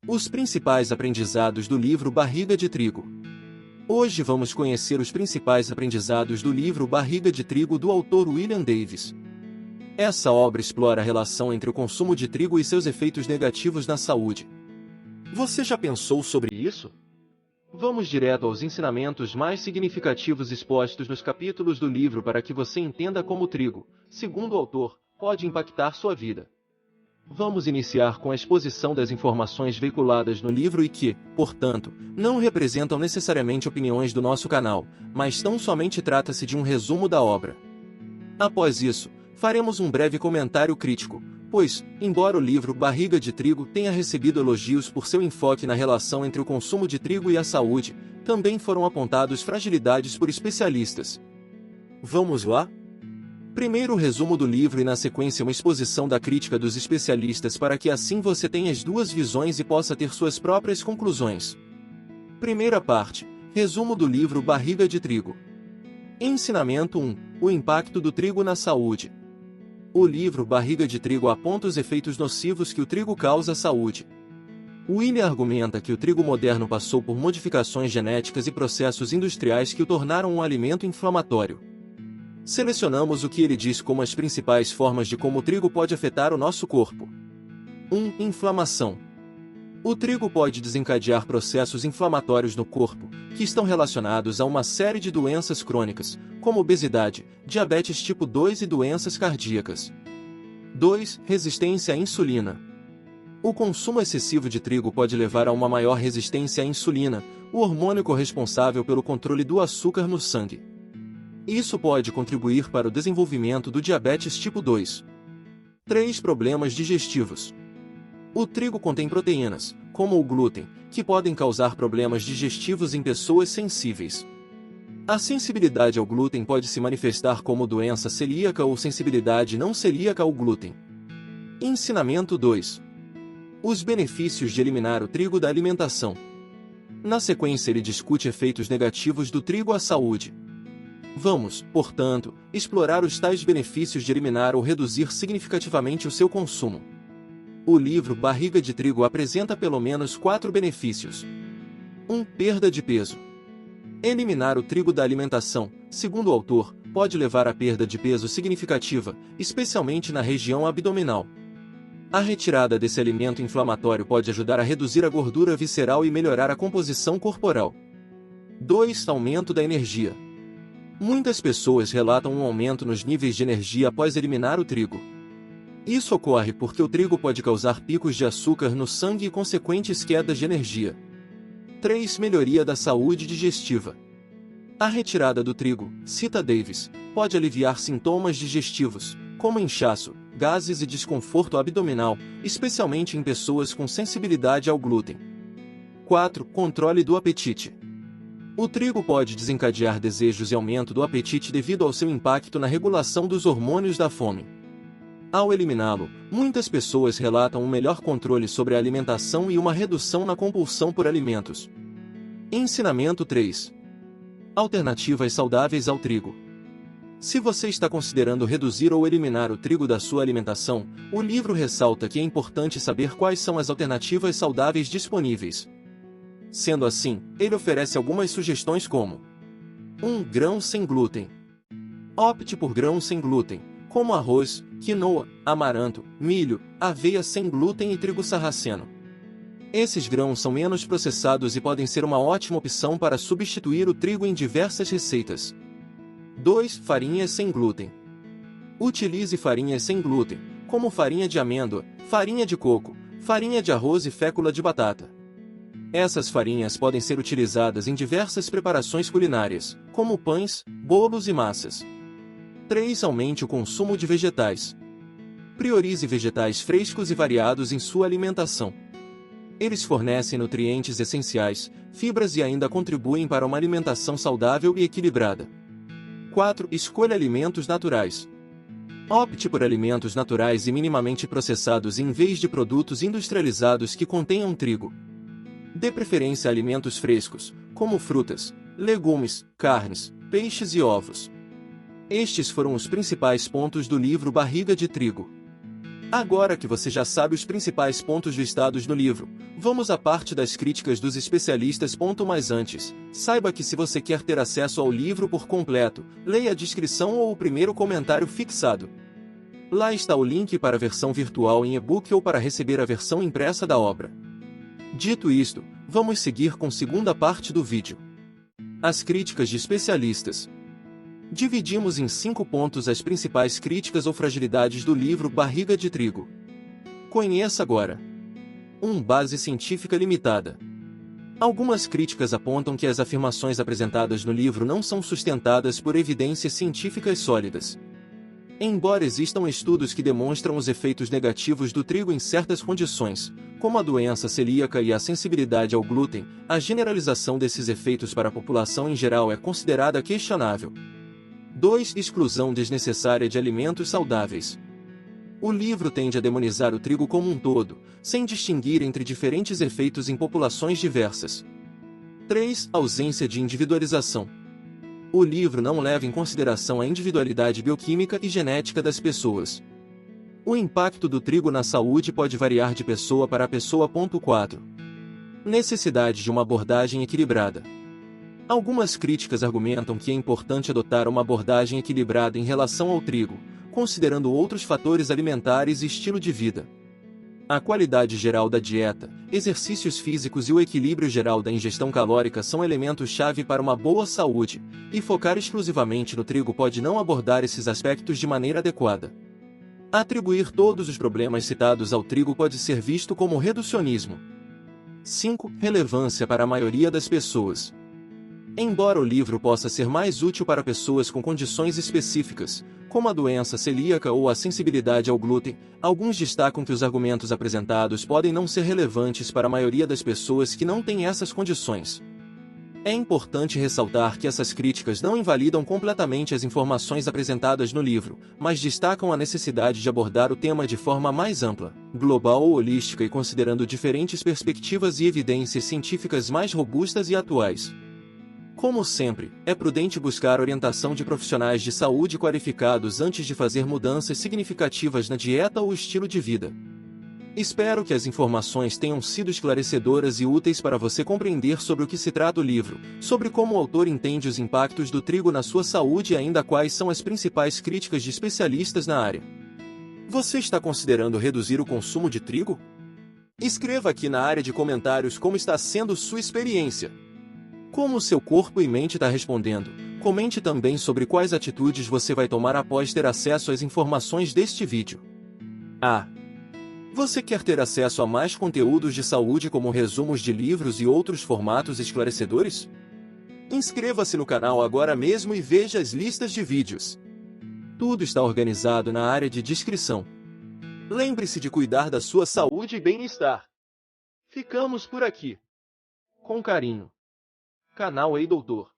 Os principais aprendizados do livro Barriga de Trigo. Hoje vamos conhecer os principais aprendizados do livro Barriga de Trigo do autor William Davis. Essa obra explora a relação entre o consumo de trigo e seus efeitos negativos na saúde. Você já pensou sobre isso? Vamos direto aos ensinamentos mais significativos expostos nos capítulos do livro para que você entenda como o trigo, segundo o autor, pode impactar sua vida. Vamos iniciar com a exposição das informações veiculadas no livro e que, portanto, não representam necessariamente opiniões do nosso canal, mas tão somente trata-se de um resumo da obra. Após isso, faremos um breve comentário crítico, pois, embora o livro Barriga de Trigo tenha recebido elogios por seu enfoque na relação entre o consumo de trigo e a saúde, também foram apontados fragilidades por especialistas. Vamos lá? Primeiro o resumo do livro e na sequência uma exposição da crítica dos especialistas para que assim você tenha as duas visões e possa ter suas próprias conclusões. Primeira parte, resumo do livro Barriga de Trigo. Ensinamento 1. O impacto do trigo na saúde. O livro Barriga de Trigo aponta os efeitos nocivos que o trigo causa à saúde. William argumenta que o trigo moderno passou por modificações genéticas e processos industriais que o tornaram um alimento inflamatório. Selecionamos o que ele diz como as principais formas de como o trigo pode afetar o nosso corpo. 1. Inflamação. O trigo pode desencadear processos inflamatórios no corpo, que estão relacionados a uma série de doenças crônicas, como obesidade, diabetes tipo 2 e doenças cardíacas. 2. Resistência à insulina. O consumo excessivo de trigo pode levar a uma maior resistência à insulina, o hormônio corresponsável pelo controle do açúcar no sangue. Isso pode contribuir para o desenvolvimento do diabetes tipo 2. 3. Problemas digestivos. O trigo contém proteínas, como o glúten, que podem causar problemas digestivos em pessoas sensíveis. A sensibilidade ao glúten pode se manifestar como doença celíaca ou sensibilidade não celíaca ao glúten. Ensinamento 2. Os benefícios de eliminar o trigo da alimentação. Na sequência ele discute efeitos negativos do trigo à saúde. Vamos, portanto, explorar os tais benefícios de eliminar ou reduzir significativamente o seu consumo. O livro Barriga de Trigo apresenta pelo menos 4 benefícios. 1. Perda de peso. Eliminar o trigo da alimentação, segundo o autor, pode levar à perda de peso significativa, especialmente na região abdominal. A retirada desse alimento inflamatório pode ajudar a reduzir a gordura visceral e melhorar a composição corporal. 2. Aumento da energia. Muitas pessoas relatam um aumento nos níveis de energia após eliminar o trigo. Isso ocorre porque o trigo pode causar picos de açúcar no sangue e consequentes quedas de energia. 3. Melhoria da saúde digestiva. A retirada do trigo, cita Davis, pode aliviar sintomas digestivos, como inchaço, gases e desconforto abdominal, especialmente em pessoas com sensibilidade ao glúten. 4. Controle do apetite. O trigo pode desencadear desejos e aumento do apetite devido ao seu impacto na regulação dos hormônios da fome. Ao eliminá-lo, muitas pessoas relatam um melhor controle sobre a alimentação e uma redução na compulsão por alimentos. Ensinamento 3. Alternativas saudáveis ao trigo. Se você está considerando reduzir ou eliminar o trigo da sua alimentação, o livro ressalta que é importante saber quais são as alternativas saudáveis disponíveis. Sendo assim, ele oferece algumas sugestões como 1. Grãos sem glúten. Opte por grãos sem glúten, como arroz, quinoa, amaranto, milho, aveia sem glúten e trigo sarraceno. Esses grãos são menos processados e podem ser uma ótima opção para substituir o trigo em diversas receitas. 2. Farinhas sem glúten. Utilize farinhas sem glúten, como farinha de amêndoa, farinha de coco, farinha de arroz e fécula de batata. Essas farinhas podem ser utilizadas em diversas preparações culinárias, como pães, bolos e massas. 3. Aumente o consumo de vegetais. Priorize vegetais frescos e variados em sua alimentação. Eles fornecem nutrientes essenciais, fibras e ainda contribuem para uma alimentação saudável e equilibrada. 4. Escolha alimentos naturais. Opte por alimentos naturais e minimamente processados em vez de produtos industrializados que contenham trigo. Dê preferência a alimentos frescos, como frutas, legumes, carnes, peixes e ovos. Estes foram os principais pontos do livro Barriga de Trigo. Agora que você já sabe os principais pontos listados no livro, vamos à parte das críticas dos especialistas. Mas antes, saiba que se você quer ter acesso ao livro por completo, leia a descrição ou o primeiro comentário fixado. Lá está o link para a versão virtual em e-book ou para receber a versão impressa da obra. Dito isto, vamos seguir com a segunda parte do vídeo. As críticas de especialistas. Dividimos em 5 pontos as principais críticas ou fragilidades do livro Barriga de Trigo. Conheça agora. 1. Base científica limitada. Algumas críticas apontam que as afirmações apresentadas no livro não são sustentadas por evidências científicas sólidas. Embora existam estudos que demonstram os efeitos negativos do trigo em certas condições, como a doença celíaca e a sensibilidade ao glúten, a generalização desses efeitos para a população em geral é considerada questionável. 2. Exclusão desnecessária de alimentos saudáveis. O livro tende a demonizar o trigo como um todo, sem distinguir entre diferentes efeitos em populações diversas. 3. Ausência de individualização. O livro não leva em consideração a individualidade bioquímica e genética das pessoas. O impacto do trigo na saúde pode variar de pessoa para pessoa. 4. Necessidade de uma abordagem equilibrada. Algumas críticas argumentam que é importante adotar uma abordagem equilibrada em relação ao trigo, considerando outros fatores alimentares e estilo de vida. A qualidade geral da dieta, exercícios físicos e o equilíbrio geral da ingestão calórica são elementos-chave para uma boa saúde, e focar exclusivamente no trigo pode não abordar esses aspectos de maneira adequada. Atribuir todos os problemas citados ao trigo pode ser visto como reducionismo. 5. Relevância para a maioria das pessoas. Embora o livro possa ser mais útil para pessoas com condições específicas, como a doença celíaca ou a sensibilidade ao glúten, alguns destacam que os argumentos apresentados podem não ser relevantes para a maioria das pessoas que não têm essas condições. É importante ressaltar que essas críticas não invalidam completamente as informações apresentadas no livro, mas destacam a necessidade de abordar o tema de forma mais ampla, global ou holística e considerando diferentes perspectivas e evidências científicas mais robustas e atuais. Como sempre, é prudente buscar orientação de profissionais de saúde qualificados antes de fazer mudanças significativas na dieta ou estilo de vida. Espero que as informações tenham sido esclarecedoras e úteis para você compreender sobre o que se trata o livro, sobre como o autor entende os impactos do trigo na sua saúde e ainda quais são as principais críticas de especialistas na área. Você está considerando reduzir o consumo de trigo? Escreva aqui na área de comentários como está sendo sua experiência. Como seu corpo e mente está respondendo? Comente também sobre quais atitudes você vai tomar após ter acesso às informações deste vídeo. Você quer ter acesso a mais conteúdos de saúde como resumos de livros e outros formatos esclarecedores? Inscreva-se no canal agora mesmo e veja as listas de vídeos. Tudo está organizado na área de descrição. Lembre-se de cuidar da sua saúde e bem-estar. Ficamos por aqui. Com carinho. Canal Ei Doutor.